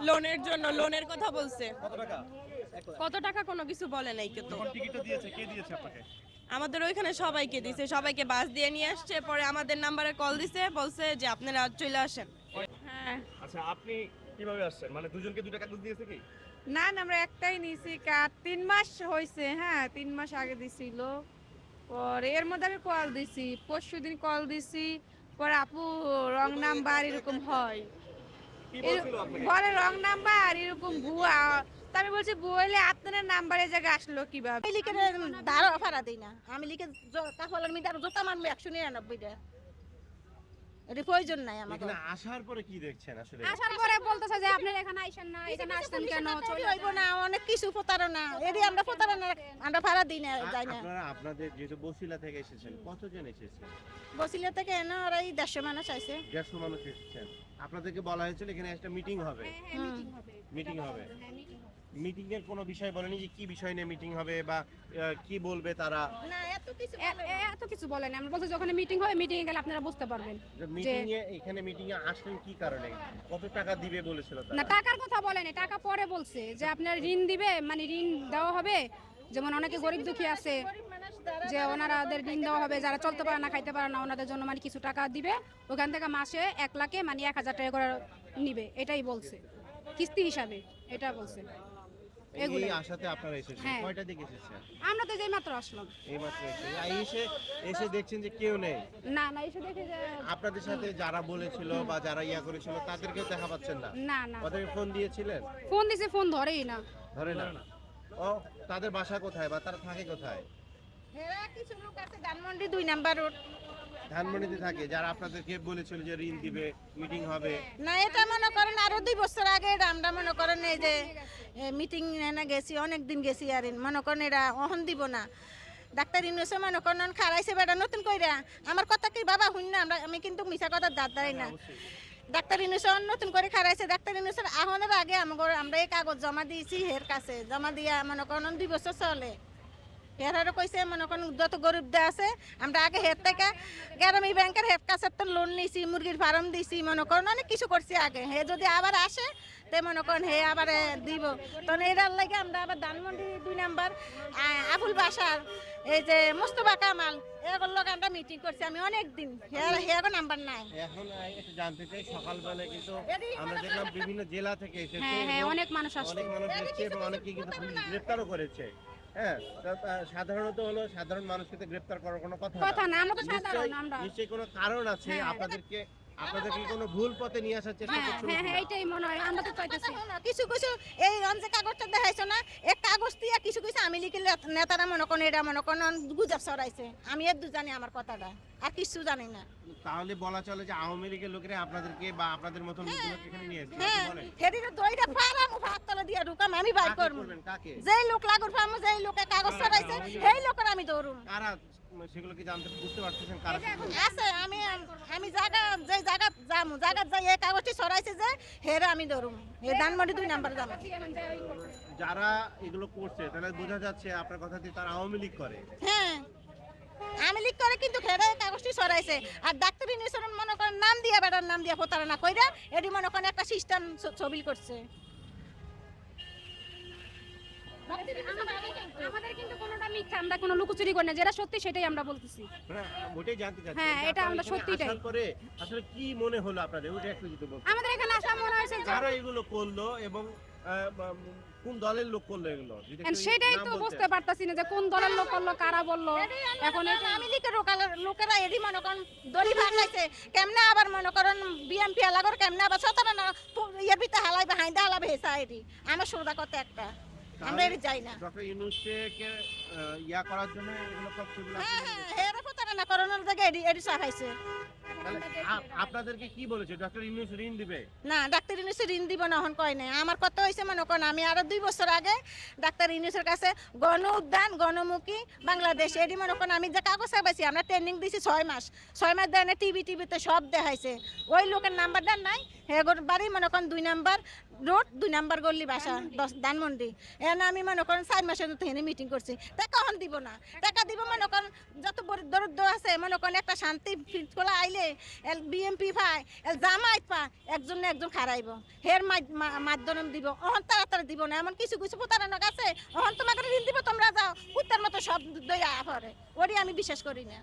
লোনের জন্য লোনের কথা বলছে। কত টাকা? কত টাকা কোনো কিছু বলে নাই কিন্তু। যখন টিকিটটা দিয়েছে কে দিয়েছে আপনাকে? আমাদের ওইখানে সবাইকে দিছে, সবাইকে বাস দিয়ে নিয়ে আসছে, পরে আমাদের নাম্বারে কল দিছে, বলছে যে আপনারা চলে আসেন। হ্যাঁ, আচ্ছা আপনি কিভাবে আসছেন? মানে দুজনকে দুইটা কাগজ দিয়েছে কি? না না আমরা একটাই নিয়েছি, কার 3 মাস হয়েছে। হ্যাঁ, 3 মাস আগে দিছিল। পরে এর মধ্যে আমি কল দিছি, পরশুদিন কল দিছি। পরে আপু রং নাম্বার এরকম হয়, কি বলছিল আপনাকে? বলে রং নাম্বার এরকম ভুয়া। তা আমি বলছি ভুয়া হলে আপনার নাম্বারে জায়গায় আসলো কিভাবে? আমি লিখে ধারো ফারা দিই না, আমি লিখে কাফলের মিটার জোতা মানবো 199টা, এটা প্রয়োজন নাই আমাকে। এখানে আসার পরে কি দেখছেন আসলে? আসার পরে বলতেছে যে আপনারা এখানে আইসেন না, এখানে আসছেন কেন? চলে হইব না, অনেক কিছু প্রতারণা, এটি আমরা প্রতারণা, আমরা ভাড়া দিই না, যাই না। আপনারা আপনাদের যেহেতু বসিলা থেকে এসেছেন, কতজন এসেছেন? বসিলা থেকে এনে ওরা এই 150 মানুষ আছে। 150 মানুষ এসেছেন। আপনাদেরকে বলা হয়েছিল এখানে একটা মিটিং হবে। মিটিং হবে। মিটিং এর কোনো বিষয় বলেনি যে কি বিষয় নিয়ে মিটিং হবে বা কি বলবে তারা? না, এত কিছু এত কিছু বলেন। আমরা বলছি যখন মিটিং হয়, মিটিং এ গেলে আপনারা বুঝতে পারবেন। মিটিং এ এখানে মিটিং এ আসলেন কি কারণে? কত টাকা দিবে বলেছিল না, তারা? টাকার কথা বলেনি, টাকা পরে বলছে যে আপনার ঋণ দিবে, মানে ঋণ দেওয়া হবে। যেমন অনেকে গরিব দুঃখী আছে, যে ওনারাদের ঋণ দেওয়া হবে, যারা চলতে পারে না, খাইতে পারে না, ওনাদের জন্য মানে কিছু টাকা দিবে। ওখান থেকে মাসে 1 লাখে মানে 1000 টাকা করে নিবে, এটাই বলছে, কিস্তি হিসাবে এটা বলছে। এগুলো এই আশাতে আপনারা এসেছেন। হ্যাঁ। কয়টা দিকে এসেছেন? আমরা তো যেই মাত্র আসলাম। এই মাত্র এসে এসে দেখছেন যে কেউ নেই। না না, এসে দেখি যে আপনাদের সাথে যারা বলেছিল বা যারা ইয়া করেছিল তাদেরকেও দেখা পাচ্ছেন না? না না, ওদেরকে ফোন দিয়েছিলেন? ফোন দিছে, ফোন ধরেই না। ধরে না। ও তাদের বাসা কোথায় বা তারা থাকে কোথায়? হেরা কিছু লোক আছে ধানমন্ডি 2 নাম্বার রোড। ধানমন্ডিতে থাকে, যারা আপনাদেরকে বলেছিল যে ঋণ দিবে, মিটিং হবে। না, এটা মনে করেন আরো 2 বছর আগে এটা আমরা মনে করেন এই যে মিটিং না গেছি, অনেক দিন গেছি, আর মনে করেন এরা অহন দিব না। ডাক্তার ইউনুসে মনে করেন খারাইছে বেটা নতুন কইরা। আমার কথা কি বাবা শুন না, আমি কিন্তু মিছা কথা দাঁত দাঁড়াই না। ডাক্তার ইউনুসে নতুন করে খারাইছে, ডাক্তার ইউনুসের আহনের আগে আমরা এই কাগজ জমা দিয়েছি হের কাছে, জমা দিয়া মনে করেন 2 বছর চলে। হেরারও কইছে মনে করেন যত গরিব দে আছে, আমরা আগে হের থেকে গ্রামীণ ব্যাংকের হের কাছে তো লোন নিয়েছি, মুরগির ফার্ম দিয়েছি, মনে করেন অনেক কিছু করছি আগে। হে যদি আবার আসে তে মনে করেন হে আবার দিব, তখন এটার লাগে আমরা আবার ধানমন্ডি 2 নাম্বার আবুল বাসার এই যে মোস্তফা কামাল এগুলোর লোক আমরা মিটিং করছি আমি অনেক দিন। হেয়ারও নাম্বার নাই। এখন একটু জানতে চাই, সকালবেলা কিন্তু আমরা দেখলাম বিভিন্ন জেলা থেকে এসেছে। হ্যাঁ হ্যাঁ, এবং অনেক মানুষ আসছে। অনেক মানুষ এসেছে এবং অনেকে কিন্তু পুলিশ গ্রেফতারও করেছে। হ্যাঁ, সাধারণত হলো সাধারণ মানুষকে তো গ্রেফতার করার কোনো কথা না, আমরা তো সাধারণ, আমরা নিশ্চয়ই কোনো কারণ আছে। আপনাদেরকে কোনো ভুল পথে নিয়ে আসার চেষ্টা হ্যাঁ করছিল হ্যাঁ কিনা? হ্যাঁ, এইটাই মনে হয়, আমরা তো চাইতেছি। কিছু কিছু এই যে কাগজটা দেখাইছো না, এক কাগজ দিয়ে কিছু কিছু আমি লিখে নেতারা মনে করেন এটা মনে করেন গুজব ছড়াইছে। আমি এর জানি আমার কথাটা, আর কিছু জানি না। তাহলে বলা চলে যে আওয়ামী লীগের লোকেরা আপনাদেরকে বা আপনাদের মতন লোকগুলোকে এখানে নিয়ে এসেছে। হ্যাঁ, বলেন হেডিটা দইটা ফারাম ভাত তলে দিয়া ঢুকাম, আমি বাই কাকে করব। করবেন, কাকে? যেই লোক লাগুর ফার্ম, যেই লোকে কাগজ ছড়াইছে সেই লোকের আমি দৌড়ুম। কারা সেগুলো কি জানতে বুঝতে পারতেছেন কারা? আছে আমি জায়গা যেই জায়গা যামু, জায়গা যাই এই কাগজটি ছড়াইছে যে হেরে আমি দৌড়ুম, এই ধানমন্ডি 2 নাম্বার যাবো। যারা এগুলো করছে তাহলে বোঝা যাচ্ছে আপনার কথা দিয়ে তারা আওয়ামী লীগ করে। হ্যাঁ, আমি লিখ করে কিন্তু হেরে কাগজটি ছড়াইছে। আর ডাক্তারি নিউজের মনে করেন নাম দিয়া বেটার নাম দিয়া প্রতারণা কইরা এটি মনে করেন একটা সিস্টেম ছবিল করছে। আমাদের কিন্তু কোনোটা মিথ্যা, আমরা কোনো লুকোচুরি করি না, যেটা সত্যি সেটাই আমরা বলতেছি। ওটাই জানতে চাচ্ছি। হ্যাঁ, এটা আপনারা আমরা এখানে সত্যিটাই। আসার পরে আসলে কি মনে হলো আপনাদের, ওটা একটু যদি বলতেন। আমাদের এখানে আসা মনে হয়েছে যে যারা এগুলো করলো এবং কোন দলের লোক করলো এগুলো, যদি একটু সেটাই নাম তো বলতেন। বুঝতে পারতাছি না যে কোন দলের লোক করলো, কারা বললো। এখন এটা আমি লিখে লোকেরা এটি মনে করেন দড়ি ভাগলাইছে, কেমনে আবার মনে করেন বিএমপি এলাকার কেমনে আবার সতরা ইয়ের ভিতরে হালাইবে, হাইন্দা হালাবে হেসা এটি আমার সৌদা কথা একটা, আমরা এটি যাই না। ডক্টর ইউনূসকে ইয়া করার জন্য এগুলো সব সেগুলো হ্যাঁ হ্যাঁ, হেরা প্রতারণা করানোর জায়গায় এটি চাপাইছে। আপনাদেরকে কি বলেছে ডক্টর ইউনূস ঋণ দিবে? না, ডাক্তার ইউনুসের ঋণ দিব না এখন কয় নাই। আমার কথা হয়েছে মনে করেন আমি আরো 2 বছর আগে ডাক্তার ইউনুসের কাছে গণ উদ্যান গণমুখী বাংলাদেশ এটি মনে করেন আমি যে কাগজ পাইছি, আমরা ট্রেনিং দিছি 6 মাস। 6 মাস দেয় টিভিতে সব দেখাইছে। ওই লোকের নাম্বার দেন নাই, হেগোর বাড়ি মনে করেন 2 নাম্বার রোড 2 নাম্বার গল্লি বাসা ধানমন্ডি। এখানে আমি মনে করেন 4 মাসের মতো এখানে মিটিং করছি, টাকা কখন দিব না, টাকা দিব মনে করেন যত দরিদ্র আছে মনে করেন একটা শান্তি ফিরতলা আইলে বিএমপি পায় জামায়াত পায়, একজন না একজন খারাইব, হের মাধ্যম দিব, অহন তাড়াতাড়ি দিব না। এমন কিছু কিছু প্রতারণক আছে, অহন তোমাকে ঋণ দিব তোমরা যাও, কুত্তার মতো সব দইয়া পড়ে, ওরই আমি বিশ্বাস করি না।